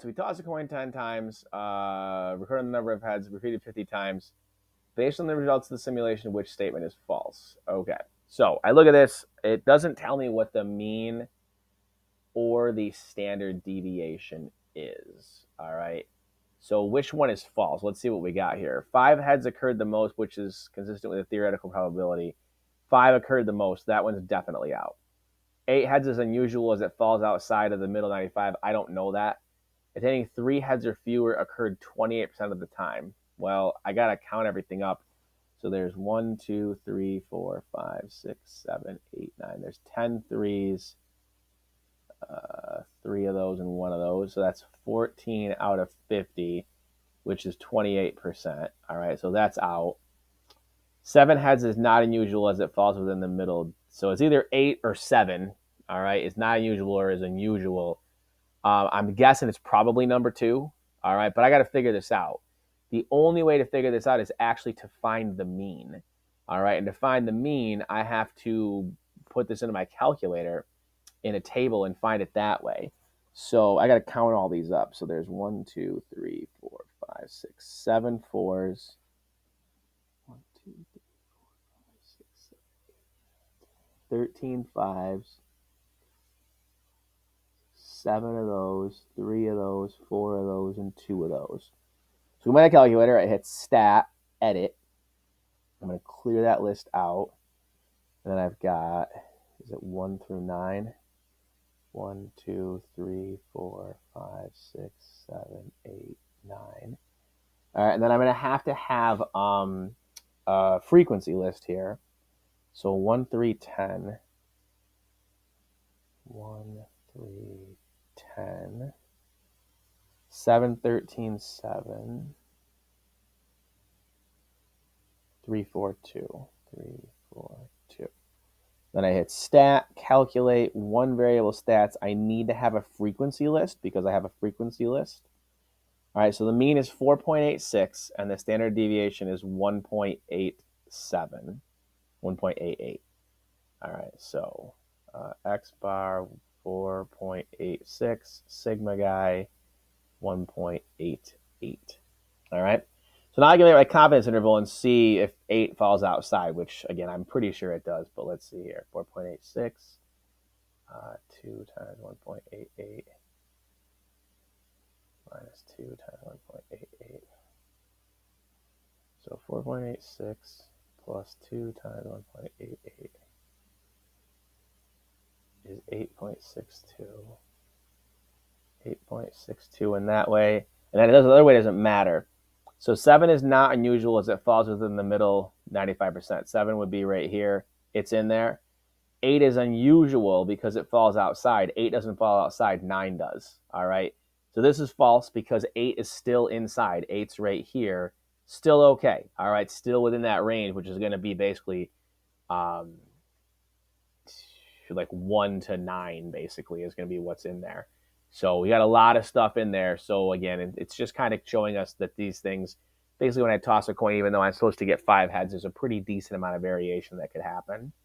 So we toss a coin 10 times, record the number of heads, repeated 50 times. Based on the results of the simulation, which statement is false? Okay. So I look at this. It doesn't tell me what the mean or the standard deviation is. All right. So which one is false? Let's see what we got here. 5 heads occurred the most, which is consistent with the theoretical probability. 5 occurred the most. That one's definitely out. 8 heads is unusual as it falls outside of the middle 95. I don't know that. Attaining 3 heads or fewer occurred 28% of the time. Well, I got to count everything up. So there's 1, 2, 3, 4, 5, 6, 7, 8, 9. There's 10 threes, 3 of those and 1 of those. So that's 14 out of 50, which is 28%. All right, so that's out. 7 heads is not unusual as it falls within the middle. So it's either 8 or 7. All right, it's not unusual or is unusual. I'm guessing it's probably number 2. All right, but I got to figure this out. The only way to figure this out is actually to find the mean. All right, and to find the mean, I have to put this into my calculator in a table and find it that way. So I got to count all these up. So there's 1, 2, 3, 4, 5, 6, 7 fours. 1, 2, 3, 4, 5, 6, 7, 8, 13 fives. 7 of those, 3 of those, 4 of those, and 2 of those. So with my calculator, I hit stat, edit. I'm going to clear that list out. And then I've got, is it 1 through 9? 1, 2, 3, 4, 5, 6, 7, 8, 9. All right, and then I'm going to have a frequency list here. So 1, 3, 10. 1, 3, 10. 7, 13, 7. 3, 4, 2. 3, 4, 2. Then I hit stat, calculate, 1 variable stats. I need to have a frequency list because I have a frequency list. All right, so the mean is 4.86 and the standard deviation is 1.87, 1.88. All right, so X bar 4.86, sigma guy 1.88. All right. So now I can make my confidence interval and see if 8 falls outside, which, again, I'm pretty sure it does. But let's see here. 4.86, 2 times 1.88 minus 2 times 1.88. So 4.86 plus 2 times 1.88 is 8.62. 8.62 in that way. And then the other way doesn't matter. So 7 is not unusual as it falls within the middle 95%. 7 would be right here. It's in there. 8 is unusual because it falls outside. 8 doesn't fall outside. 9 does. All right. So this is false because 8 is still inside. 8's right here. Still okay. All right. Still within that range, which is going to be basically like 1 to 9, basically, is going to be what's in there. So we got a lot of stuff in there. So again, it's just kind of showing us that these things, basically when I toss a coin, even though I'm supposed to get 5 heads, there's a pretty decent amount of variation that could happen.